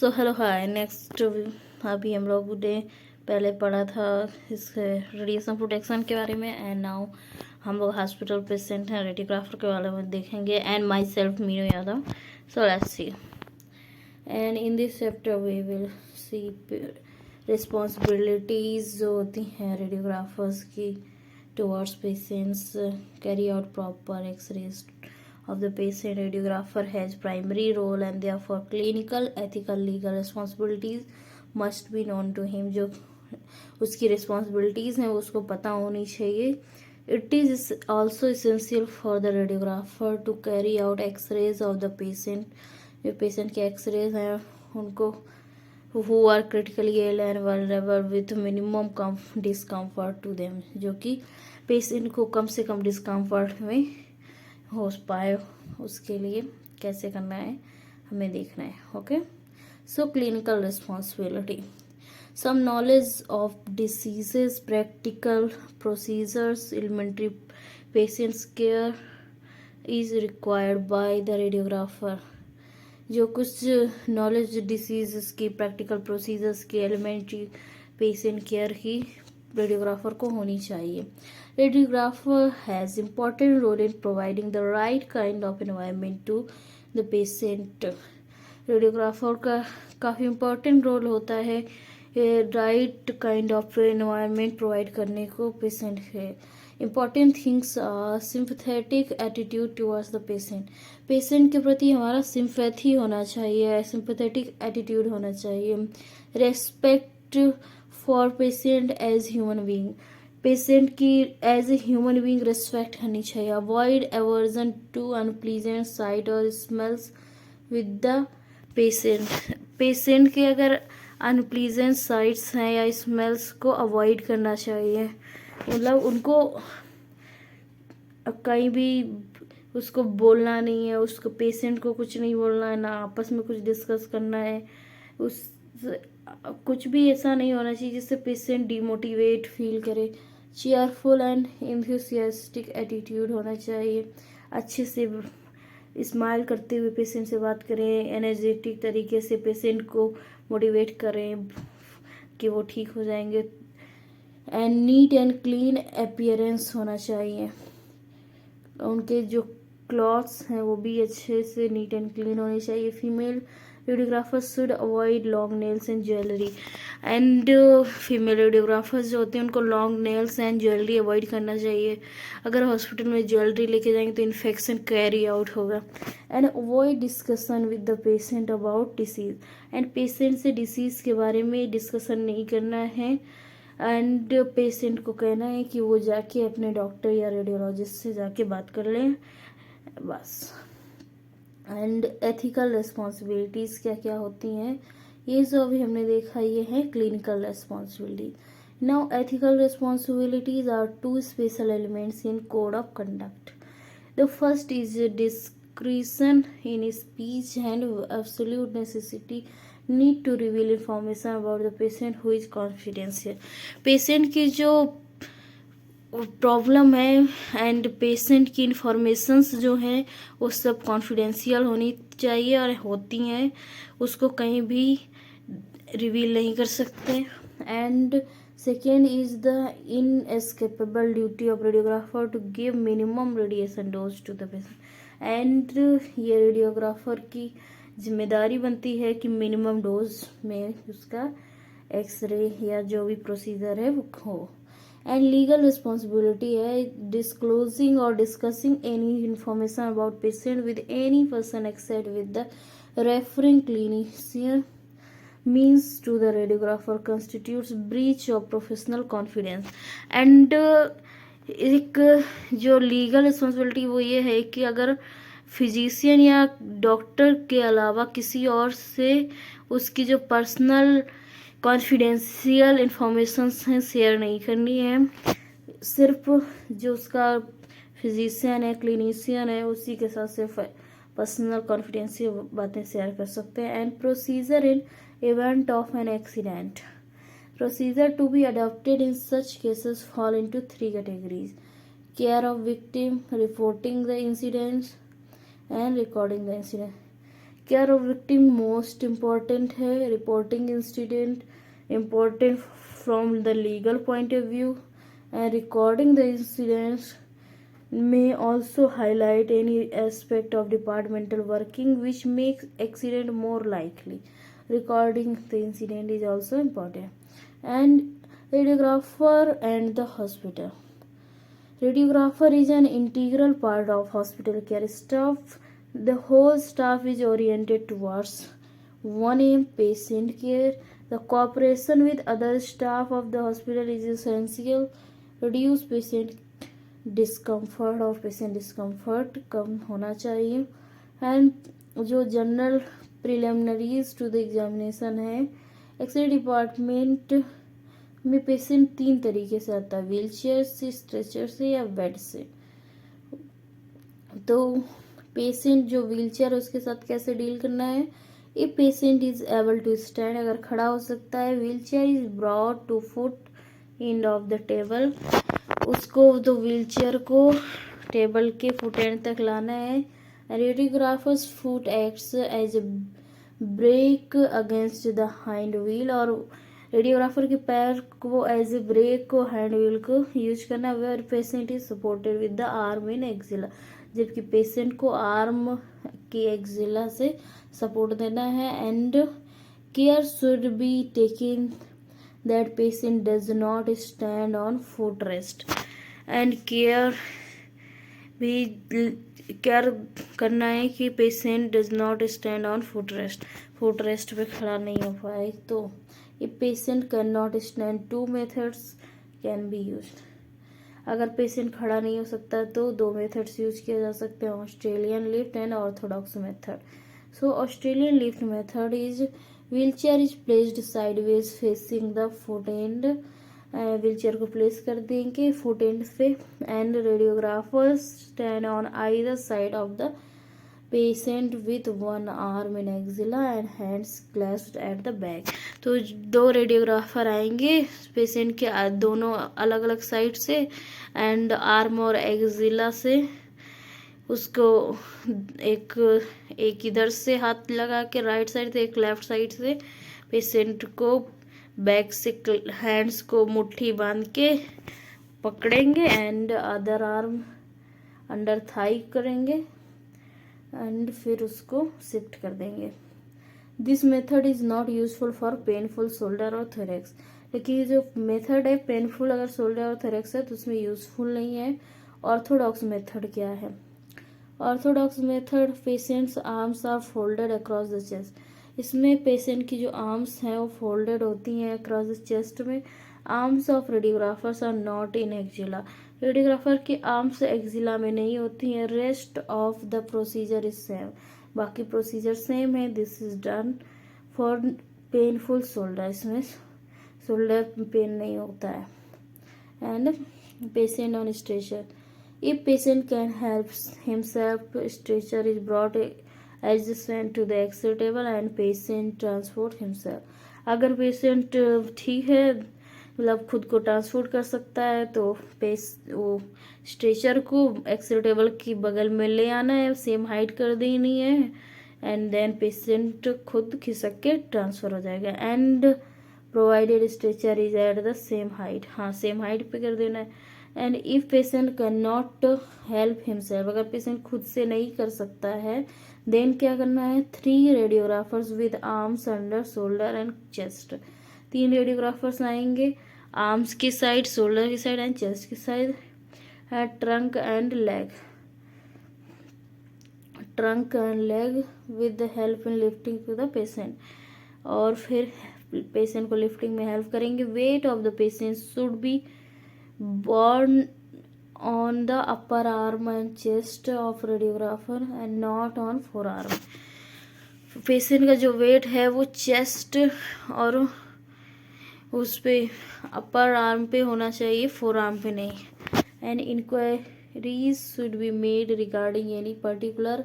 So hello hi next अभी हम लोग ने पहले पढ़ा था इस रेडिएशन प्रोटेक्शन के बारे में एंड नाउ हम लोग हॉस्पिटल पेशेंट हैं रेडियोग्राफर के बारे में देखेंगे and myself Meenu Yadav. So let's see and in this chapter we will see responsibilities जो होती हैं रेडियोग्राफर्स की towards patients, carry out proper x-rays of the patient. Radiographer has primary role and therefore clinical, ethical, legal responsibilities must be known to him. जो उसकी responsibilities हैं वो उसको पता होनी चाहिए. It is also essential for the radiographer to carry out x-rays of the patient. जो patient के x-rays हैं उनको who are critically ill and vulnerable with minimum discomfort to them, जो कि पेशेंट को कम से कम डिस्कम्फर्ट में हो पाए उसके लिए कैसे करना है हमें देखना है. Okay, so clinical responsibility, some knowledge of diseases, practical procedures, elementary patients care is required by the radiographer. जो कुछ नॉलेज डिसीज़ की, प्रैक्टिकल प्रोसीजर्स की, एलिमेंट्री पेशेंट केयर की रेडियोग्राफर को होनी चाहिए. Radiographer has important role in providing the right kind of environment to the patient. Radiographer का काफ़ी इम्पॉर्टेंट रोल होता है right kind of environment provide करने को पेशेंट है. Important things are sympathetic attitude towards the patient. Patient के प्रति हमारा सिंपैथी होना चाहिए, सिंपैथेटिक एटीट्यूड होना चाहिए. Respect for patient as human being, patient की as a human being respect करनी चाहिए. Avoid aversion to unpleasant sight और smells with the patient. Patient के अगर अनप्लीजेंट साइट्स हैं या स्मेल्स को अवॉइड करना चाहिए. मतलब उनको कहीं भी उसको बोलना नहीं है, उसको पेशेंट को कुछ नहीं बोलना है, ना आपस में कुछ डिस्कस करना है. उस कुछ भी ऐसा नहीं होना चाहिए जिससे पेशेंट डिमोटिवेट फील करे. चेयरफुल एंड इंथुसियास्टिक एटीट्यूड होना चाहिए. अच्छे से स्माइल करते हुए पेशेंट से बात करें, एनर्जेटिक तरीके से पेशेंट को मोटिवेट करें कि वो ठीक हो जाएंगे. And neat and clean appearance होना चाहिए. उनके जो क्लॉथ्स हैं वो भी अच्छे से नीट एंड क्लीन होने चाहिए. Female radiographers should avoid long nails and jewellery. And female radiographers जो होते हैं उनको long nails and jewellery avoid करना चाहिए. अगर हॉस्पिटल में ज्वेलरी लेके जाएंगे तो इन्फेक्शन कैरी आउट होगा. And avoid discussion with the patient about disease. And patient से डिसीज के बारे में डिस्कशन नहीं करना है. एंड पेशेंट को कहना है कि वो जाके अपने डॉक्टर या रेडियोलॉजिस्ट से जाके बात कर लें बस. एंड एथिकल रिस्पॉन्सिबिलिटीज़ क्या क्या होती हैं ये जो अभी हमने देखा, ये है clinical responsibility. Now ethical responsibilities are two special elements in code of conduct. The first is discretion in speech and absolute necessity need to reveal information about the patient who is confidential. Patient की जो problem है and patient की informations जो हैं वो सब confidential होनी चाहिए और होती हैं, उसको कहीं भी रिवील नहीं कर सकते. And second is the inescapable duty of radiographer to give minimum radiation dose to the patient. And ये रेडियोग्राफर की जिम्मेदारी बनती है कि मिनिमम डोज में उसका एक्सरे या जो भी प्रोसीजर है वो हो. एंड लीगल रिस्पॉन्सिबिलिटी है डिस्क्लोजिंग और discussing any information about patient with any person except with the referring clinician means to the radiographer constitutes breach of professional confidence. And एक जो लीगल रिस्पॉन्सिबिलिटी वो ये है कि अगर फिजिशियन या डॉक्टर के अलावा किसी और से उसकी जो पर्सनल कॉन्फिडेंशियल इंफॉर्मेशंस हैं शेयर नहीं करनी है. सिर्फ जो उसका फिजिशियन है, क्लिनिशियन है, उसी के साथ सिर्फ पर्सनल कॉन्फिडेंशियल बातें शेयर कर सकते हैं. And procedure in event of an accident. Procedure to be adopted in such cases fall into three categories: care of victim, reporting the incidents, and recording the incident. Care of victim most important है, reporting incident important from the legal point of view, and recording the incidents may also highlight any aspect of departmental working which makes accident more likely. Recording the incident is also important. And radiographer and the hospital. Radiographer is an integral part of hospital care staff. The whole staff is oriented towards one aim, patient care. The cooperation with other staff of the hospital is essential. Reduce patient discomfort और patient discomfort कम होना चाहिए. And जो general preliminaries to the examination है, x ray department में patient 3 तरीके से आता है, व्हील चेयर से, स्ट्रेचर से या बेड से. तो पेशेंट जो व्हील चेयर उसके साथ कैसे डील करना है. If patient is able to stand, अगर खड़ा हो सकता है, wheel chair is brought to foot end of the table, उसको तो व्हील चेयर को टेबल के फुट एंड तक लाना है. Radiographers foot acts as a brake against the hand wheel, और रेडियोग्राफर के पैर को एज ए ब्रेक को हैंड व्हील को यूज करना. Where patient is supported with the arm in axilla, जबकि पेशेंट को आर्म की एक्सिला से सपोर्ट देना है. And care should be taken that patient does not stand on footrest, and care करना है कि patient does not stand on footrest पे खड़ा नहीं हो पाए. तो if patient can not stand, 2 methods can be used. अगर पेशेंट खड़ा नहीं हो सकता तो 2 मेथड्स यूज किया जा सकते हैं, Australian lift and orthodox method. So Australian lift method is wheelchair is placed sideways facing the foot end, wheelchair को प्लेस कर देंगे फुट एंड पे, and radiographers stand on either side of the patient with one arm in axilla and hands clasped at the back. तो 2 radiographer आएंगे patient के दोनों अलग अलग साइड से, एंड आर्म और एक्सिला से उसको एक इधर से हाथ लगा के राइट साइड से, एक लेफ्ट साइड से पेशेंट को बैक से हैंड्स को मुट्ठी बांध के पकड़ेंगे, and other arm under Thai करेंगे, एंड फिर उसको शिफ्ट कर देंगे. This method is not useful for painful shoulder और थोरेक्स. लेकिन ये जो मेथड है पेनफुल अगर शोल्डर और थोरेक्स है तो उसमें यूजफुल नहीं है. ऑर्थोडॉक्स मेथड क्या है. Orthodox method patients arms are folded across the chest. इसमें पेशेंट की जो आर्म्स हैं वो फोल्डेड होती हैं अक्रॉस द चेस्ट में. Arms of radiographers are not in axilla. Radiographer की आर्म्स एक्जिला में नहीं होती हैं. Rest of the procedure is same. बाकी प्रोसीजर सेम है. This is done for painful shoulder. इसमें शोल्डर पेन नहीं होता है. And patient on stretcher. If patient can help himself, stretcher is brought adjacent to the X-ray table and patient transport himself. अगर patient ठीक है, मतलब खुद को ट्रांसपोर्ट कर सकता है, तो वो स्ट्रेचर को एक्सरे टेबल की बगल में ले आना है, सेम हाइट कर देनी है, एंड देन पेशेंट खुद खिसक के ट्रांसफर हो जाएगा. And provided stretcher is at the same height. हाँ, सेम हाइट पे कर देना है. And if patient can not help himself, अगर पेशेंट खुद से नहीं कर सकता है, देन क्या करना है. 3 radiographers with arms under shoulder and chest. 3 radiographers आएंगे आर्म्स की साइड, शोल्डर की साइड एंड चेस्ट की side. Trunk and leg with the help in lifting to the patient. और फिर पेशेंट को लिफ्टिंग में हेल्प करेंगे. Weight of the patient should be borne on the upper arm and chest of radiographer and not on forearm. Patient का जो wait है वो chest और उस पे अपर आर्म पे होना चाहिए, फोर आर्म पे नहीं. And inquiries should be made regarding any particular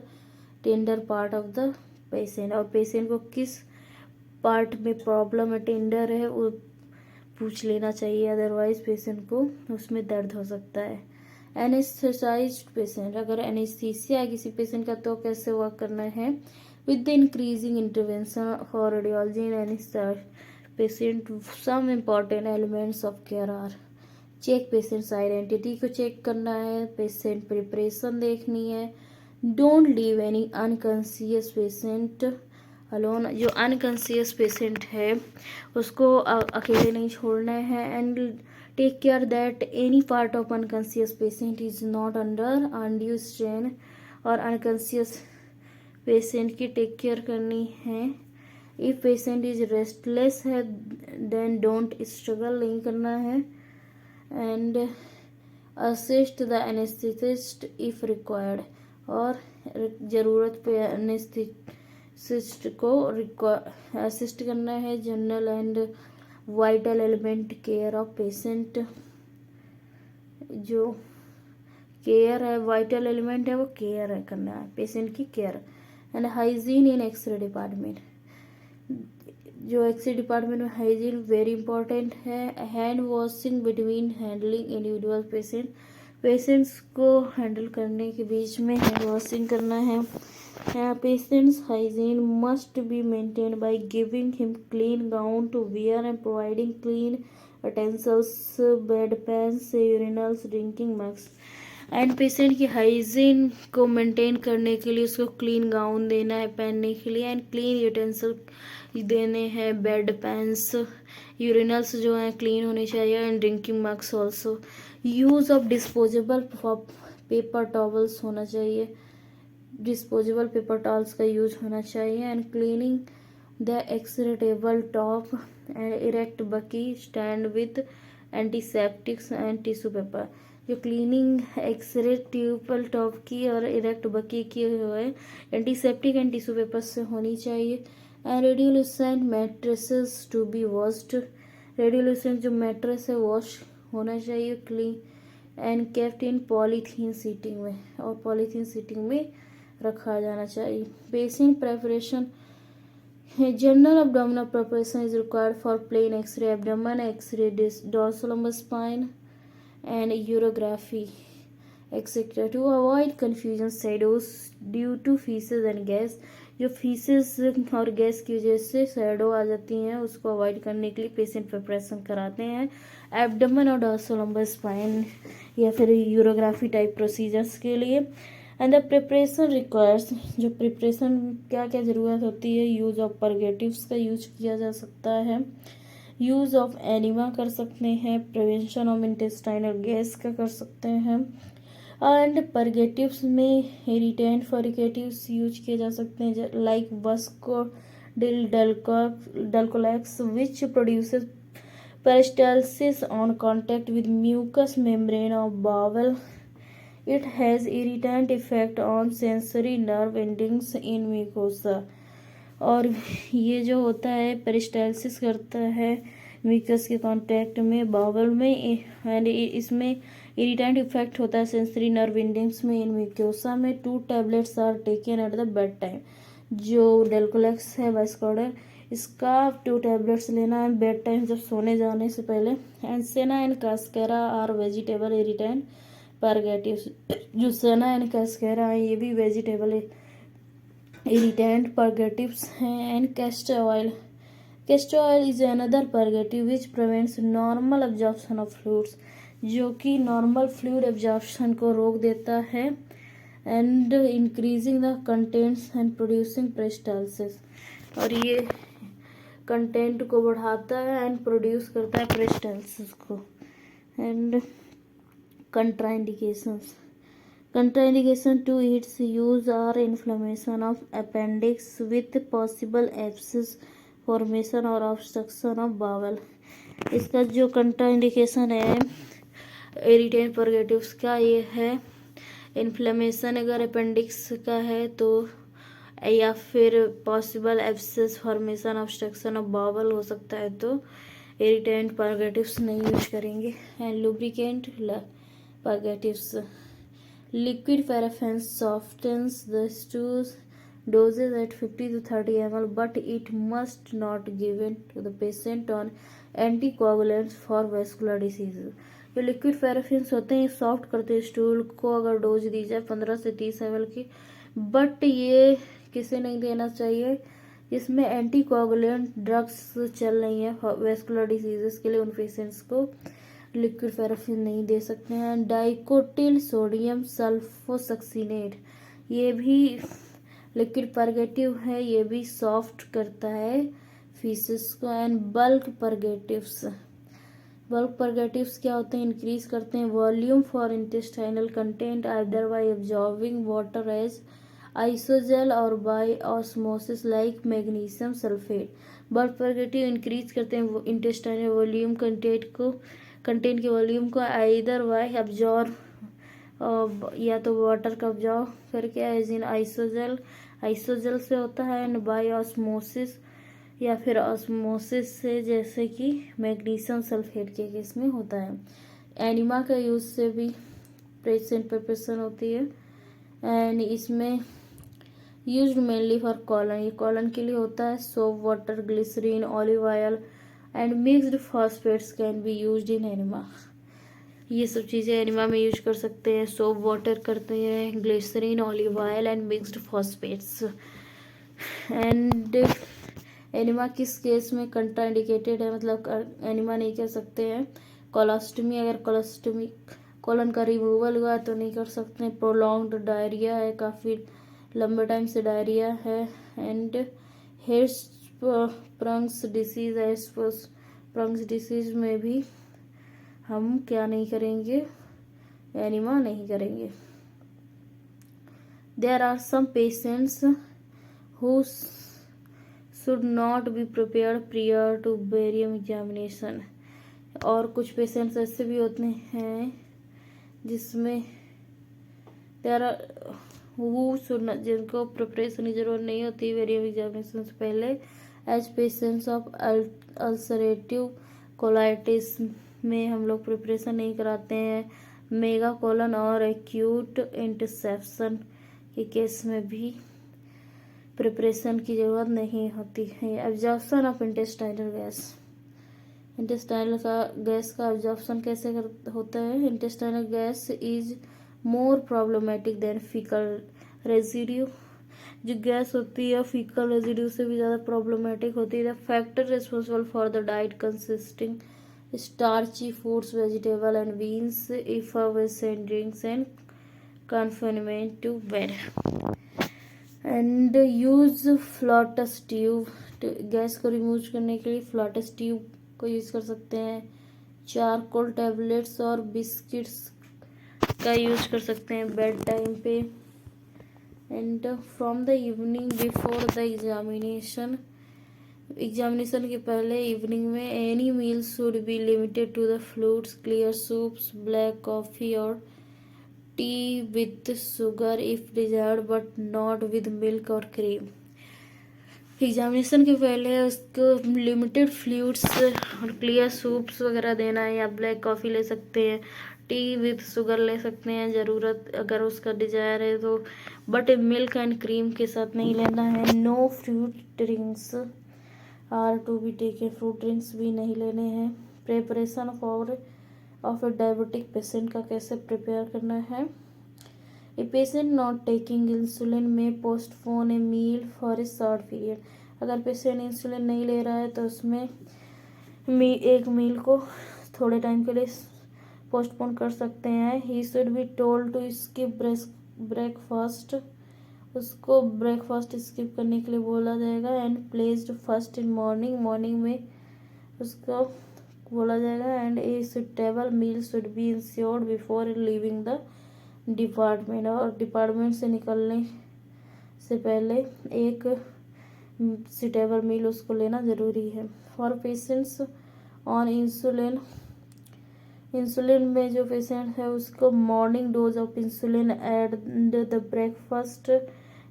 tender part of the patient. और पेशेंट को किस पार्ट में प्रॉब्लम है, टेंडर है, वो पूछ लेना चाहिए, अदरवाइज पेशेंट को उसमें दर्द हो सकता है. एनेस्थेसाइज्ड पेशेंट. अगर एनेस्थीसिया है किसी पेशेंट का तो कैसे वर्क करना है. With the increasing intervention for radiology and anesthesia patient, some important elements of care are: check patients identity को चेक करना है, पेशेंट प्रिपरेशन देखनी है, don't leave any unconscious patient alone, जो अनकॉन्शियस पेशेंट है उसको अकेले नहीं छोड़ना है, and take care that any part of unconscious patient is not under undue strain, और अनकॉन्शियस पेशेंट की टेक केयर करनी है। इफ पेशेंट इज रेस्टलेस है देन डोंट स्ट्रगल नहीं करना है, and assist the anaesthetist if required, और ज़रूरत पे एनेस्थेसिस्ट को असिस्ट करना है। General and vital element care of patient, जो केयर है वाइटल एलिमेंट है वो केयर है करना है पेशेंट की care. And hygiene in X-ray department, जो एक्सरे डिपार्टमेंट में हाइजीन वेरी इंपॉर्टेंट है। Hand washing between handling individual patient, patients को हैंडल करने के बीच में हैंड वॉशिंग करना है। Patients hygiene must be maintained by giving him clean gown to wear and providing clean utensils, bed pans, urinals, drinking mugs. And patient की hygiene को maintain करने के लिए उसको क्लीन गाउन देना है पहनने के लिए, एंड क्लीन यूटेंसिल देने हैं, बेड पैन्स, यूरिनल्स जो हैं क्लीन होने चाहिए, and drinking mugs also. Use of disposable paper towels होना चाहिए, डिस्पोजेबल पेपर टॉवल्स का यूज होना चाहिए। And cleaning the X-ray table top and erect bucky stand with antiseptics and tissue paper, जो क्लीनिंग एक्सरे टेबल टॉप की और erect बकी की है एंटीसेप्टिक एंड टिश्यू पेपर से होनी चाहिए। And radiolucent mattresses to be washed, radiolucent जो मैट्रेस है वॉश होना चाहिए clean, and kept in polythene sheeting में, और पॉलीथीन सीटिंग में रखा जाना चाहिए। Patient preparation, general abdominal preparation is required for plain X-ray abdomen, X-ray dorsal spine, and urography, etc. To avoid confusion shadows due to feces and gas, जो faeces और gas की वजह से शैडो आ जाती हैं उसको अवॉइड करने के लिए पेशेंट प्रिपरेशन कराते हैं एब्डोमेन और डॉर्सल स्पाइन या फिर यूरोग्राफी टाइप प्रोसीजर्स के लिए। एंड द प्रिपरेशन रिक्वायर्स, जो प्रिपरेशन क्या क्या ज़रूरत होती है, यूज़ ऑफ परगेटिव्स का यूज किया जा सकता है, यूज़ ऑफ एनिमा कर सकते हैं, प्रिवेंशन ऑफ इंटेस्टाइनल गैस का कर सकते हैं, एंड परगेटिव्स में इरिटेंट फॉरिकेटिव्स यूज किए जा सकते हैं like bisacodyl Dulcolax which produces peristalsis on contact with mucous membrane of bowel. It has irritant effect on sensory nerve endings in mucosa, और ये जो होता है पेरिस्टाल्सिस करता है म्यूकस के कांटेक्ट में बावल में, एंड इसमें इरिटेंट इफेक्ट होता है सेंसरी नर्व एंडिंग्स में इन म्यूकोसा में। 2 tablets are taken at the bed time, जो डेल्कोलेक्स है वास्कोडर इसका 2 टैबलेट्स लेना है बेड टाइम जब सोने जाने से पहले। And senna and cascara are vegetable irritant purgatives, जो सेना एंड कास्केरा है ये भी वेजिटेबल इरिटेंट परगेटिव्स हैं। And castor oil, castor oil is another purgative which prevents normal absorption of fluids, जो कि नॉर्मल फ्लूइड एब्जॉर्प्शन को रोक देता है, and increasing the contents and producing peristalsis, और ये कंटेंट को बढ़ाता है एंड प्रोड्यूस करता है पेरिस्टाल्सिस को। And contraindications, contraindication to its use are inflammation of appendix with possible abscess formation or obstruction of bowel। इसका जो कंट्राइंडिकेशन है इरिटेंट परगेटिव्स का ये है इन्फ्लेमेशन अगर अपेंडिक्स का है तो, या फिर possible abscess formation obstruction of bowel हो सकता है तो इरिटेंट परगेटिव्स नहीं यूज करेंगे। And lubricant purgatives, liquid paraffin softens the stools doses at 50 to 30 ml, but it must not given to the patient on anticoagulants for vascular diseases। जो liquid paraffins होते हैं soft करते हैं stool को, अगर dose दी जाए 15 से 30 ml की, बट ये किसे नहीं देना चाहिए? जिसमें एंटीकोगुलेंट ड्रग्स चल रही हैं वेस्कुलर डिजीजेस के लिए, उन पेशेंट्स को लिक्विड पैराफिन नहीं दे सकते हैं। डाइकोटिल सोडियम सल्फोसक्सीनेट, ये भी लिक्विड परगेटिव है, ये भी सॉफ्ट करता है फीसेस को। एंड बल्क परगेटिव्स क्या होते हैं? इंक्रीज करते हैं volume for intestinal content either by absorbing water as isogel और by osmosis like magnesium sulphate. Bulk purgative increase करते हैं इंटेस्टाइनल वॉल्यूम कंटेंट के वॉल्यूम को आइदर बाय एब्जॉर्ब या तो वाटर का ऑब्जॉर्व करके एज इन आइसोजेल से होता है, एंड बाय ऑस्मोसिस या फिर ऑस्मोसिस से, जैसे कि मैग्नीशियम सल्फेट के केस में होता है। एनिमा का यूज से भी पेशेंट प्रिपरेशन होती है, एंड इसमें यूज्ड मेनली फॉर कॉलन, ये कॉलन के लिए होता है। Soap water, glycerine, olive oil and mixed phosphates can be used in enema. ये सब चीज़ें एनिमा में यूज कर सकते हैं। सोप वाटर करते हैं, glycerine, olive oil and mixed phosphates. And enema किस केस में कंट्राइंडिकेटेड है, मतलब एनिमा नहीं कर सकते हैं? कोलोस्टमी, अगर कोलोस्टमी कोलन का रिमूवल हुआ तो नहीं कर सकते हैं। प्रोलॉन्ग्ड डायरिया है, काफ़ी लंबे टाइम से डायरिया है। एंड हिर्शस्प्रंग्स डिसीज में भी हम क्या नहीं करेंगे? एनिमा नहीं करेंगे। There are some patients who should not be prepared prior to barium examination. और कुछ पेशेंट्स ऐसे भी होते हैं जिसमें देयर आर हु शुड, जिनको प्रिपरेशन की जरूरत नहीं होती बेरियम एग्जामिनेशन से पहले, as patients of ulcerative colitis में हम लोग प्रिपरेशन नहीं कराते हैं। मेगा कोलन और एक्यूट इंटरसेप्शन के केस में भी प्रिपरेशन की ज़रूरत नहीं होती है। एब्जॉर्प्शन ऑफ इंटेस्टाइनल गैस का एब्जॉर्प्शन कैसे होता है? Intestinal gas is more problematic than faecal residue. जो गैस होती है फीकल रेजिड्यू से भी ज़्यादा प्रॉब्लमेटिक होती है। The factor responsible for the diet consisting starchy foods, vegetable and beans, effervescent drinks and confinement to bed. And use flatus tube, gas को remove करने के लिए फ्लॉटस ट्यूब को यूज कर सकते हैं। चारकोल टैबलेट्स और बिस्किट्स का यूज कर सकते हैं बेड टाइम पे। And from the evening before the examination के पहले इवनिंग में any meal should be limited to the fruits, clear soups, black coffee और tea with sugar if desired but not with milk और cream. Examination के पहले उसको limited fluids और clear soups वगैरह देना है, या ब्लैक कॉफ़ी ले सकते हैं, टी विथ शुगर ले सकते हैं ज़रूरत अगर उसका डिजायर है तो, बट मिल्क एंड क्रीम के साथ नहीं लेना है। No fruit drinks are to be taken, fruit drinks भी नहीं लेने हैं। Preparation of a diabetic patient का कैसे प्रिपेयर करना है? A patient not taking insulin में postpone a meal for a short period. अगर पेशेंट इंसुलिन नहीं ले रहा है तो उसमें एक मील को थोड़े टाइम के लिए पोस्टपोन कर सकते हैं। He should be told to skip breakfast, उसको ब्रेकफास्ट स्किप करने के लिए बोला जाएगा। And placed first in morning में उसको बोला जाएगा। And a suitable meal should be ensured before leaving the department, और डिपार्टमेंट से निकलने से पहले एक सुटेबल मील उसको लेना ज़रूरी है। फॉर पेशेंट्स ऑन इंसुलिन में जो पेशेंट है उसको morning dose of insulin and the breakfast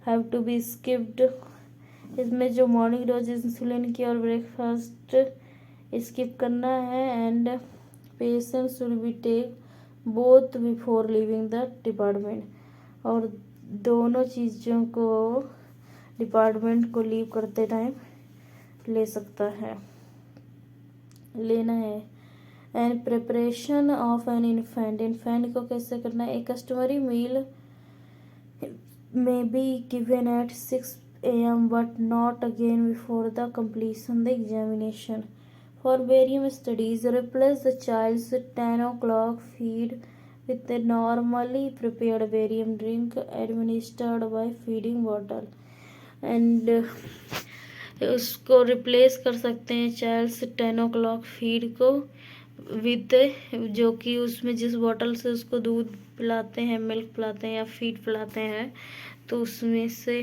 have to be skipped. इसमें जो मॉर्निंग डोज इंसुलिन की और ब्रेकफास्ट स्किप करना है। And patient should be take both before leaving the department, और दोनों चीज़ों को डिपार्टमेंट को लीव करते टाइम लेना है। And preparation of an infant को कैसे करना है? A customary meal may be given at 6 a.m. but not again before the completion of the examination. For barium studies, replace the child's 10 o'clock feed with a normally prepared barium drink administered by feeding bottle. And उसको replace कर सकते हैं child's 10 o'clock feed को with, जो कि उसमें जिस bottle से उसको दूध पिलाते हैं, मिल्क पिलाते हैं या फीड पिलाते हैं, तो उसमें से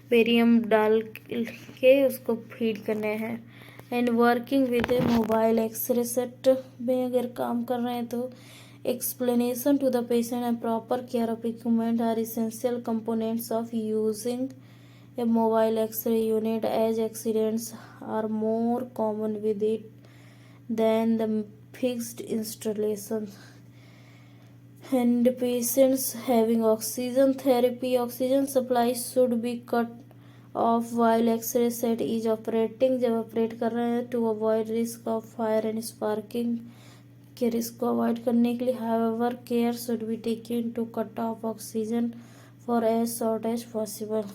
बेरियम डाल के उसको फीड करने हैं. And working with a mobile X-ray set में अगर काम कर रहे हैं तो explanation to the patient and proper care of equipment are essential components of using a mobile X-ray unit, as accidents are more common with it than the fixed installation. And patients having oxygen therapy, oxygen supply should be cut off while X-ray set is operating. जब operate कर रहे हैं to avoid risk of fire and sparking, के risk को avoid करने के लिए however care should be taken to cut off oxygen for as short as possible,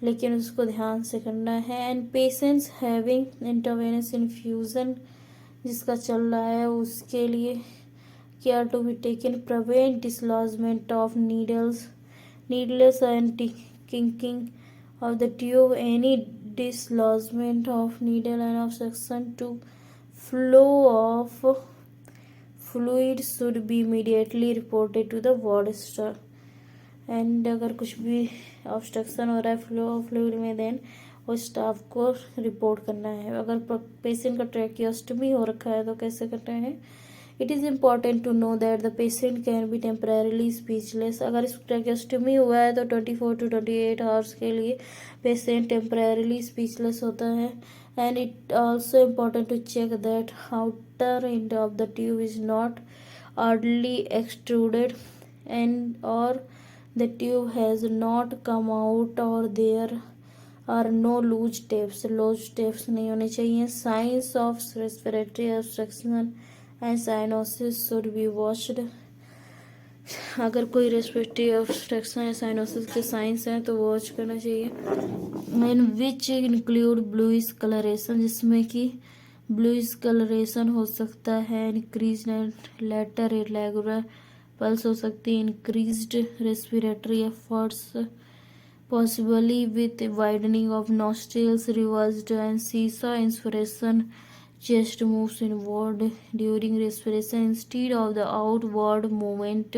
लेकिन उसको ध्यान से करना है. And patients having intravenous infusion जिसका चल रहा है उसके लिए care to be taken, prevent dislodgement of needles and kinking of the tube. Any dislodgement of needle and obstruction to flow of fluid should be immediately reported to the ward staff. And अगर कुछ भी obstruction हो रहा है flow of fluid में, then उस staff को report करना है. अगर पेशेंट का ट्रैकियोस्टमी हो रखा है तो कैसे करना है. It is important to know that the patient can be temporarily speechless. अगर इस ट्रैकियोस्टमी हुआ है तो 24 to 28 आवर्स के लिए पेशेंट टेम्परेरली स्पीचलेस होता है. And it also important to check that outer end of the tube is not hardly extruded and और the tube has not come out or there are no loose tapes नहीं होने चाहिए. Signs of respiratory obstruction and cyanosis should be watched. अगर कोई respiratory obstruction या cyanosis के science हैं तो वॉच करना चाहिए. And which include bluish colouration, जिसमें कि ब्लूइश कलरेशन हो सकता है. इंक्रीज लेटर इरेगुलर पल्स हो सकती है. Increased respiratory efforts possibly with widening of nostrils, reversed and seesaw inspiration, chest moves inward during respiration instead of the outward movement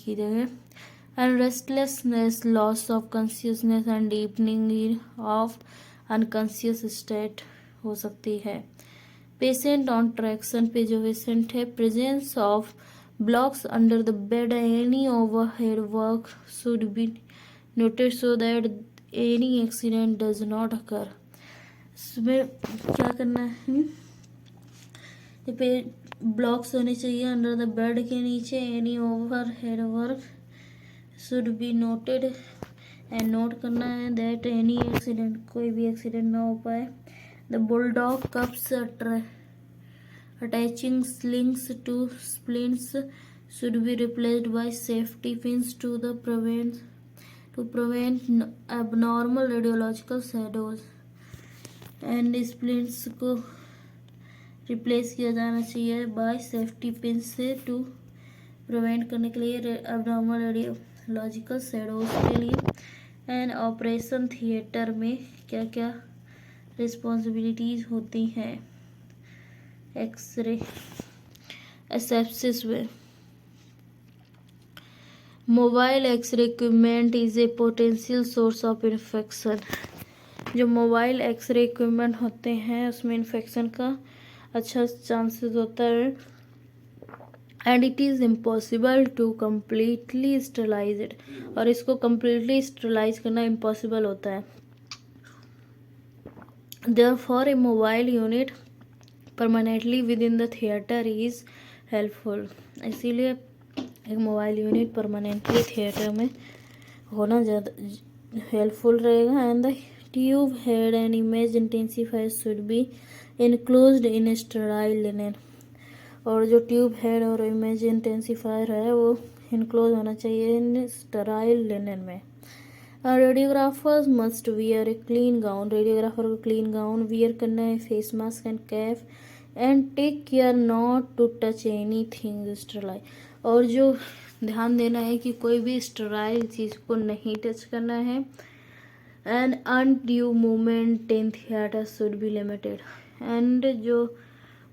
की जगह. And restlessness, loss of consciousness and deepening of unconscious state हो सकती है. Patient on traction पे जो patient है, presence of blocks under the bed, any overhead work should be noted so that any accident does not occur. इसमें क्या करना है, ये पे ब्लॉक्स होने चाहिए अंडर द बेड के नीचे. Any overhead work should be noted and note करना है दैट एनी एक्सीडेंट, कोई भी एक्सीडेंट ना हो पाए. The bulldog cups attaching slings to splints should be replaced by safety pins to prevent abnormal radiological shadows. and splints को replace किया जाना चाहिए बाय सेफ्टी पिन से टू प्रिवेंट करने के लिए abnormal radiological shadows के लिए. एंड ऑपरेशन थिएटर में क्या क्या रिस्पॉन्सिबिलिटीज होती हैं. एक्सरे एसेप्सिस में mobile X-ray equipment is a potential source of infection. जो मोबाइल एक्सरे इक्विपमेंट होते हैं उसमें इन्फेक्शन का अच्छा चांसेस होता है. And it is impossible to completely sterilise it, और इसको कम्प्लीटली स्टरलाइज करना इम्पॉसिबल होता है. Therefore a mobile unit permanently within the theatre is helpful. इसीलिए एक मोबाइल यूनिट परमानेंटली थिएटर में होना ज़्यादा हेल्पफुल रहेगा. And the tube head and image intensifier should be included in sterile linen. और जो ट्यूब हेड और image intensifier है वो इंक्लोज होना चाहिए इन स्टेराइल लिनेन में. Radiographers must wear a clean gown, radiographer को क्लीन गाउन वियर करना है, face mask and cap, and take care not to touch anything sterilise, और जो ध्यान देना है कि कोई भी स्टराइल चीज़ को नहीं टच करना है। And undue movement in theatre should be limited, and जो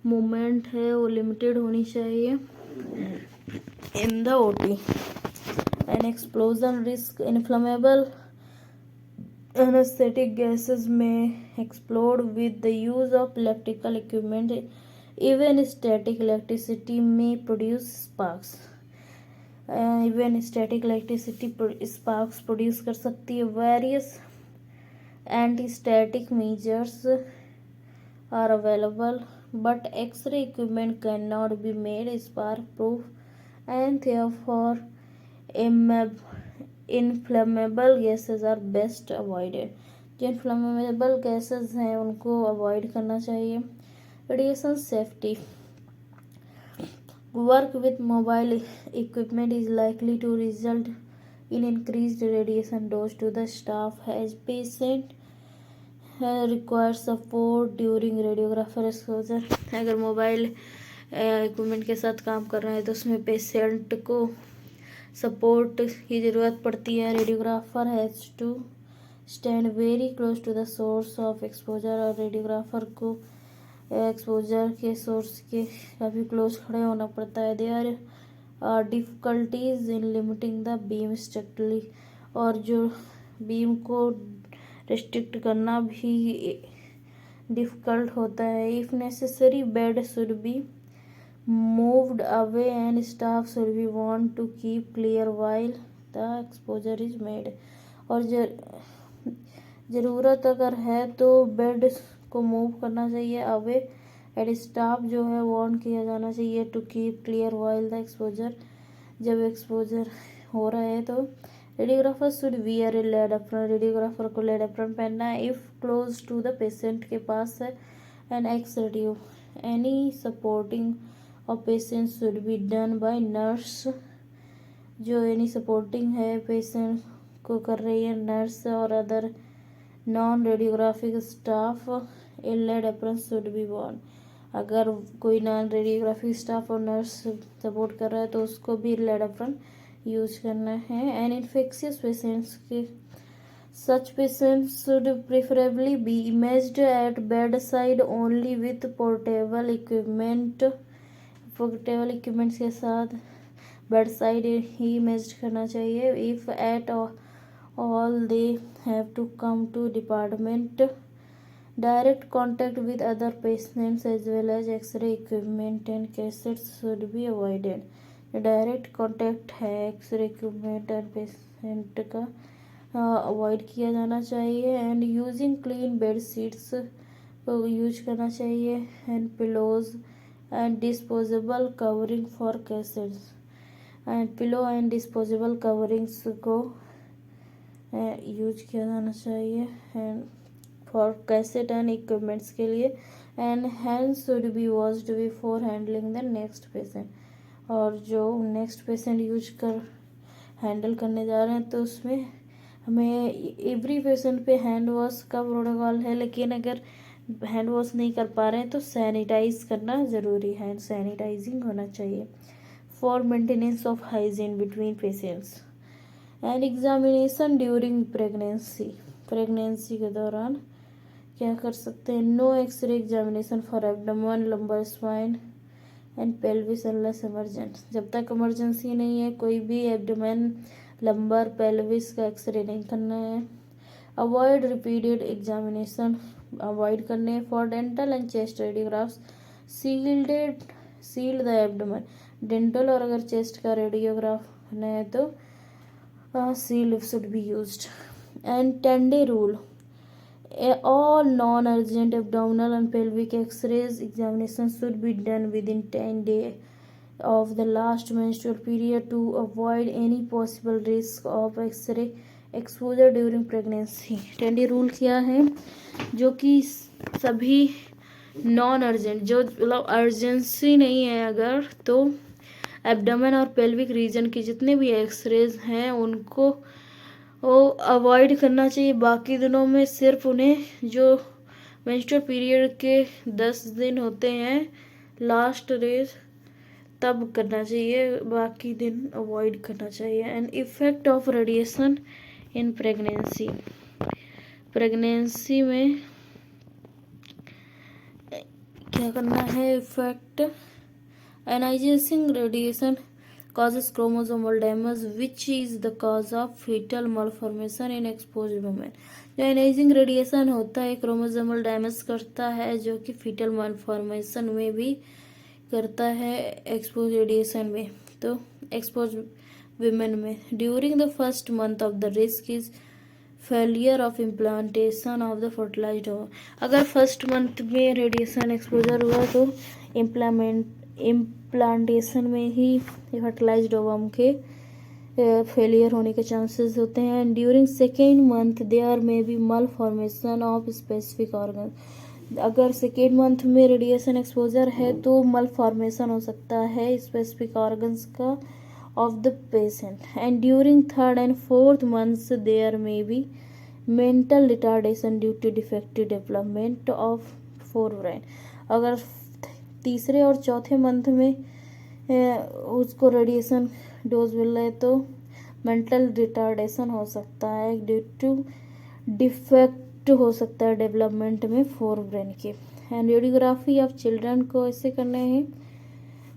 मूवमेंट है वो लिमिटेड होनी चाहिए in the OT. N explosion risk, inflammable anesthetic gases may explode with the use of electrical equipment. Even static electricity may produce sparks. Even static electricity sparks produce कर सकती है। Various anti-static measures are available, but X-ray equipment cannot be made spark-proof, and therefore inflammable gases are best avoided, जो inflammable gases हैं उनको avoid करना चाहिए। Radiation safety, work with mobile equipment is likely to result in increased radiation dose to the staff as patient require support during radiographer exposure. अगर mobile equipment के साथ काम कर रहे हैं तो उसमें पेशेंट को सपोर्ट की ज़रूरत पड़ती है। Radiographer has to stand very close to the source of exposure, और रेडियोग्राफर को एक्सपोजर के सोर्स के काफ़ी क्लोज खड़े होना पड़ता है। There are difficulties in limiting the beam strictly, और जो बीम को रिस्ट्रिक्ट करना भी डिफ़िकल्ट होता है। If necessary bed should be moved away and staff should be want to keep clear while the exposure is made, और ज़रूरत अगर है तो बेड को मूव करना चाहिए अवे, एंड स्टाफ जो है वार्न किया जाना चाहिए to keep clear while the exposure, जब एक्सपोजर हो रहा है तो। Radiographer should wear a lead apron, radiographer को लेड एप्रन पहनना है if close to the patient के पास है। And X radio, any supporting और patient should be done by nurse, जो एनी सपोर्टिंग है पेशेंट को कर रही है नर्स और other non radiographic staff. A lead apron should be worn, अगर कोई नॉन रेडियोग्राफिक स्टाफ और नर्स सपोर्ट कर रहा है तो उसको भी लेड एप्रन यूज करना है। एंड इन्फेक्शियस पेशेंट्स के such patients should preferably be imaged at bedside only with portable equipment, portable equipments के साथ बेड साइड ही इमेज करना चाहिए। If at all they have to come to department, direct contact with other patients as well as X-ray equipment and cassettes should be avoided. Direct contact है X-ray equipment and patient का avoid किया जाना चाहिए। And using clean bed sheets को use करना चाहिए, and pillows and disposable covering for cases, and pillow and disposable coverings को use किया जाना चाहिए and for cassette and equipments के लिए। And hands should be washed before handling the next patient, और जो नेक्स्ट पेशेंट यूज कर handle करने जा रहे हैं तो उसमें हमें एवरी पेशेंट पे हैंड वॉश का प्रोटोकॉल है, लेकिन अगर हैंड वॉश नहीं कर पा रहे हैं तो सैनिटाइज करना ज़रूरी है, हैंड सैनिटाइजिंग होना चाहिए for maintenance of hygiene between patients. And examination during pregnancy, pregnancy के दौरान क्या कर सकते हैं? No X-ray examination for abdomen, lumbar, spine and pelvis unless emergent, जब तक इमरजेंसी नहीं है कोई भी एब्डोमेन, लंबर, पेल्विस का एक्सरे नहीं करना है। अवॉइड रिपीटेड एग्जामिनेशन, अवॉइड करने। For dental and chest radiographs sealed the abdomen, dental और अगर चेस्ट का रेडियोग्राफ करना है तो sealed should be used. And 10-day rule, all non-urgent abdominal and pelvic x-rays examination should be done within 10 days of the last menstrual period to avoid any possible risk of x-ray exposure during pregnancy। 10-day rule क्या है? जो कि सभी non urgent, जो मतलब urgency नहीं है अगर, तो एब्डोमेन और पेल्विक रीजन के जितने भी एक्सरेज हैं उनको वो अवॉइड करना चाहिए। बाकी दिनों में सिर्फ उन्हें जो मेंस्ट्रुअल पीरियड के 10 दिन होते हैं लास्ट डेज तब करना चाहिए, बाकी दिन अवॉइड करना चाहिए। And effect of radiation in pregnancy, pregnancy में क्या करना है effect. Ionising radiation causes chromosomal damage which is the cause of fetal malformation in exposed women। जो एनाइजिंग रेडिएशन होता है क्रोमोसोमल डैमेज करता है, जो कि फीटल मालफॉर्मेशन में भी करता है एक्सपोज रेडिएशन में, तो एक्सपोज विमेन में। During the first month of the risk is failure of implantation of the fertilised ovum. अगर फर्स्ट मंथ में रेडिएशन एक्सपोजर हुआ तो इम्प्लांटेशन में ही फर्टिलाइज्ड ओवम के फेलियर होने के चांसेस होते हैं। And during second month there may be malformation of specific organ. अगर सेकेंड मंथ में रेडिएशन एक्सपोजर है तो मल फॉर्मेशन हो सकता है स्पेसिफिक ऑर्गन्स का of the patient। And during third and fourth months there may be mental retardation due to defective development of forebrain। अगर तीसरे और चौथे मंथ में उसको रेडिएशन डोज मिल रहा है तो मेंटल रिटार्डेशन हो सकता है ड्यू टू डिफेक्ट हो सकता है डेवलपमेंट में फोरब्रेन के। एंड रेडियोग्राफी ऑफ चिल्ड्रन को ऐसे करने हैं।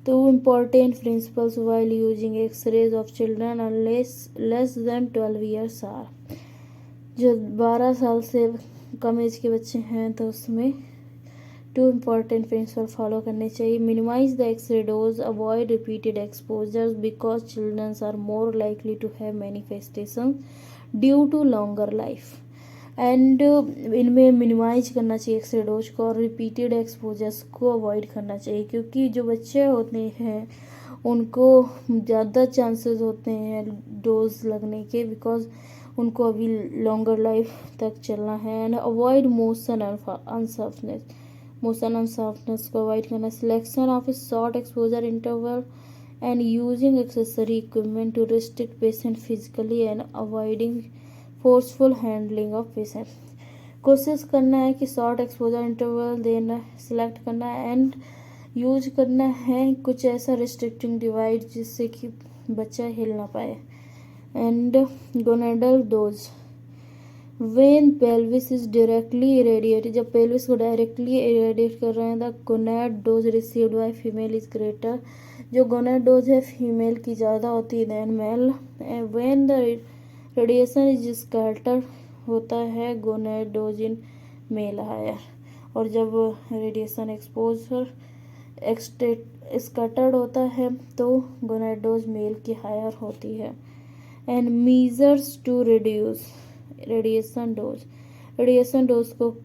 Two important principles while using X-rays of children unless less than 12 years are। जो 12 साल से कम एज के बच्चे हैं तो उसमें टू इम्पॉर्टेंट प्रिंसिपल फॉलो करने चाहिए। Minimise the X-ray dose, avoid repeated exposures because childrens are more likely to have manifestation due to longer life. And इनमें मिनिमाइज करना चाहिए एक्सरे डोज को और रिपीटेड एक्सपोजर्स को अवॉइड करना चाहिए, क्योंकि जो बच्चे होते हैं उनको ज़्यादा चांसेस होते हैं डोज लगने के, बिकॉज उनको अभी लॉन्गर लाइफ तक चलना है। And avoid motion unsharpness, motion unsharpness को अवॉइड करना। Selection of a short exposure interval and using accessory equipment to restrict patient physically and avoiding forceful handling of patient. कोशिश करना है कि शॉर्ट एक्सपोजर इंटरवल देना, सिलेक्ट करना है and use करना है कुछ ऐसा रिस्ट्रिक्टिंग डिवाइस जिससे कि बच्चा हिल ना पाए। And gonadal dose when pelvis is directly irradiated, जब पेल्विस को डायरेक्टली इरेडिएट कर रहे हैं the gonad dose received by female is greater. जो गोनेड डोज है फीमेल की ज़्यादा होती है than male. When the radiation is scattered होता है gonad dose in male higher. और जब रेडिएशन एक्सपोजर स्कैटर्ड होता है तो गोनेड डोज मेल की हायर होती है। And measures to reduce radiation dose, radiation dose को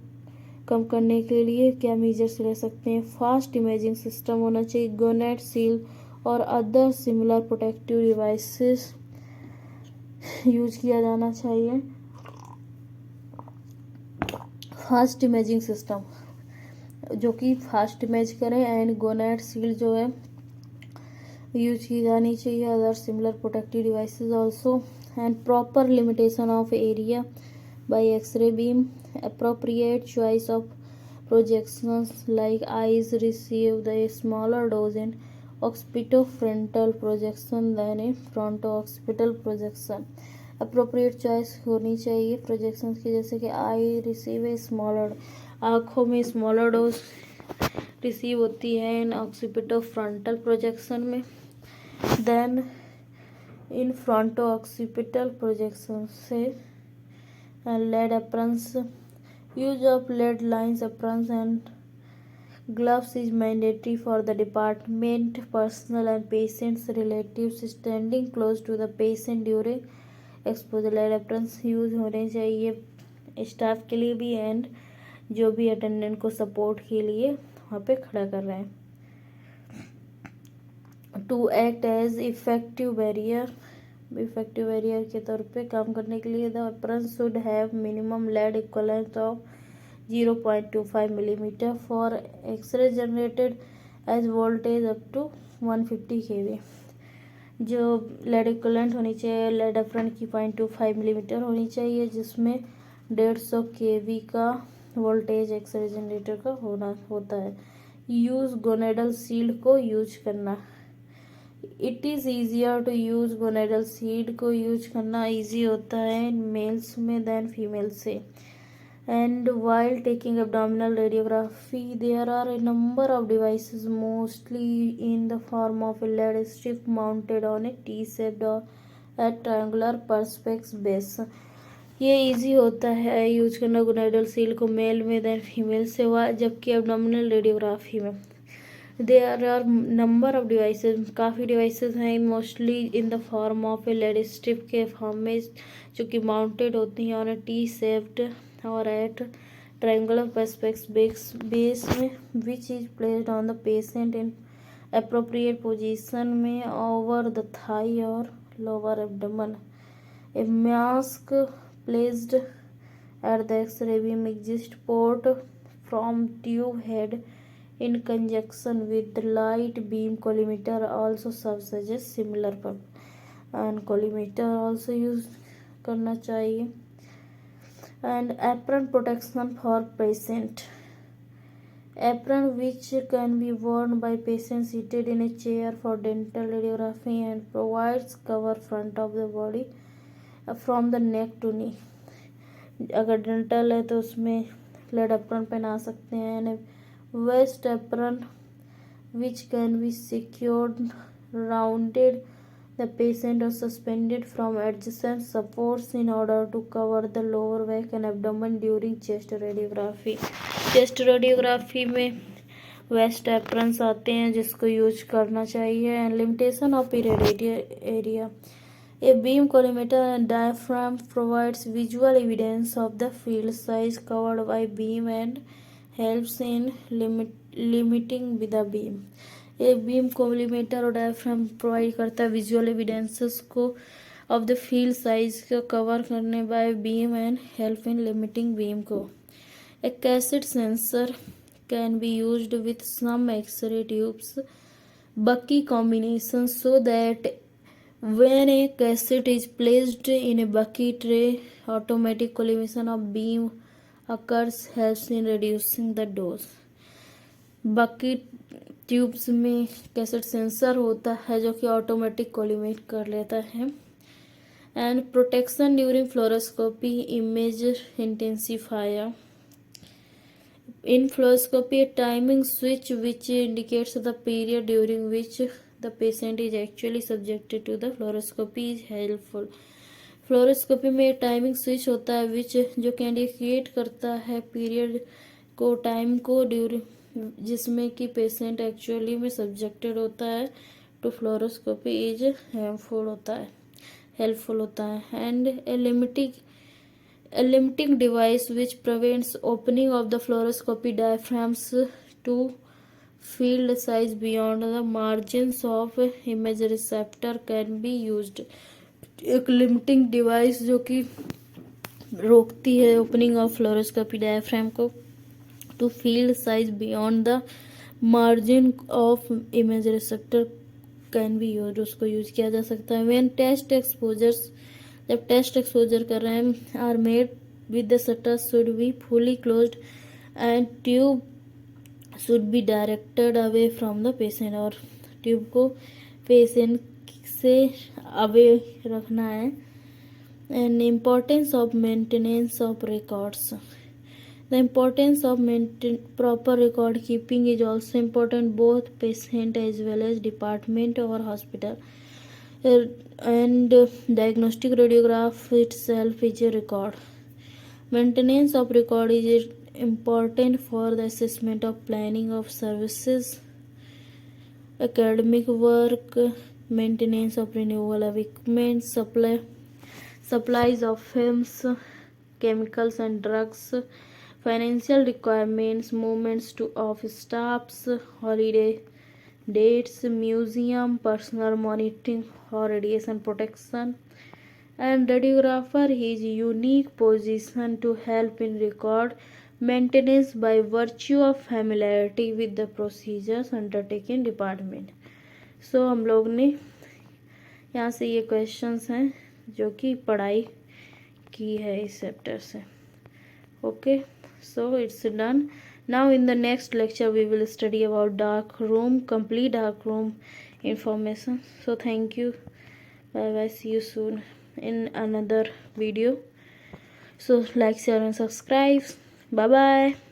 कम करने के लिए क्या मीजर्स ले सकते हैं। फास्ट इमेजिंग सिस्टम होना चाहिए, गोनेड सील और other similar protective devices use किया जाना चाहिए। फास्ट इमेजिंग सिस्टम जो कि फास्ट इमेज करें एंड गोनेड सील जो है यूज की जानी चाहिए, other similar protective devices also. And proper limitation of area by X-ray beam, appropriate choice of projections like eyes receive the smaller dose in occipitofrontal projection than in fronto-occipital projection। Appropriate choice होनी चाहिए projections की, जैसे कि I receive a smaller, आँखों में smaller dose receive होती है in occipitofrontal projection में, then in fronto occipital projection से lead aprons. Use of lead lines aprons and gloves is mandatory for the department personnel and patients relatives standing close to the patient during exposure। Lead aprons use होने चाहिए staff के लिए भी and जो भी attendant को support के लिए वहाँ पे खड़ा कर रहे हैं। To act as effective barrier, effective barrier के तौर पे काम करने के लिए the aprons should have minimum lead equivalent of 0.25 millimeter for X-ray generated as voltage up to 150 kV। जो लेड इक्विवेलेंट होनी चाहिए, लेड एप्रन की 0.25 मिलीमीटर होनी चाहिए, जिसमें 150 kV का वोल्टेज एक्सरे जनरेटर का होता है। यूज़ गोनेडल शील्ड को यूज करना। It is easier to use gonadal shield को यूज करना ईजी होता है मेल्स में देन फीमेल से। And while taking abdominal radiography, there are a number of devices, mostly in the form of a lead strip mounted on a T-shaped or at triangular perspex base. ये easy होता है use करना gonadal seal को male में than female से हुआ, जबकि abdominal radiography में there are number of devices, काफ़ी डिवाइसेस हैं, mostly in the form of a lead strip के फॉर्म में, जो कि माउंटेड होती हैं ऑन ए टी शेप्ड और एट ट्रायंगुलर perspex बेस में, which is placed on the patient in appropriate position में ओवर द थाई और lower abdomen. A mask placed at the X-ray beam exit port from tube head in conjunction with the light beam collimator also serves as a similar purpose, and collimator also use करना चाहिए। And apron protection for patient, apron which can be worn by patients seated in a chair for dental radiography and provides cover front of the body from the neck to knee। अगर dental है तो उसमें lead apron पहना सकते हैं। Waist apron which can be secured rounded the patient और suspended from adjacent supports in order to cover the lower back and abdomen during chest radiography. Chest radiography में waist aprons आते हैं जिसको use करना चाहिए। And limitation of period area, a beam collimator and diaphragm provides visual evidence of the field size covered by beam and helps in limiting the beam। एक beam collimator और diaphragm provide करता है visual evidences को of the field size को cover करने by beam and help in limiting beam को। A cassette sensor can be used with some X-ray tubes Bucky combination so that when a cassette is placed in a Bucky tray, automatic collimation of beam occurs, helps in reducing the dose। Bucky tubes में cassette sensor होता है जो कि automatic कोलिमेट कर लेता है। And protection during fluoroscopy, image intensifier. In fluoroscopy, a timing switch which indicates the period during which the patient is actually subjected to the fluoroscopy is helpful। Fluoroscopy में timing switch होता है विच जो कि indicate करता है period को, time को, during जिसमें कि पेशेंट एक्चुअली में सब्जेक्टेड होता है टू फ्लोरोस्कोपी इज हेल्पफुल होता है। And a limiting device which prevents opening of the fluoroscopy diaphragms to field size beyond the margins of image receptor can be used। एक limiting device जो कि रोकती है ओपनिंग ऑफ फ्लोरोस्कोपी डायफ्राम को to field size beyond the margin of image receptor can be use, उसको use किया जा सकता है। व्हेन टेस्ट एक्सपोजर्स, जब टेस्ट एक्सपोजर कर रहे हैं, are made with the shutters should be fully closed and tube should be directed away from the patient, और ट्यूब को पेशेंट से अवे रखना है। And importance of maintenance of records, the importance of proper record keeping is also important both patient as well as department और hospital. And diagnostic radiograph itself is a record। Maintenance of record is important for the assessment of planning of services, academic work, maintenance of renewable equipment, supplies of films, chemicals and drugs, financial requirements, movements of staffs, holiday dates, museum, personal monitoring or radiation protection। And radiographer is unique position to help in record maintenance by virtue of familiarity with the procedures undertaken department। So हम लोग ने यहाँ से ये questions हैं जो कि पढ़ाई की है इस चैप्टर से. Okay, so it's done. Now in the next lecture we will study about dark room, complete dark room information. So thank you. Bye bye. See you soon in another video. So like, share and subscribe. Bye bye.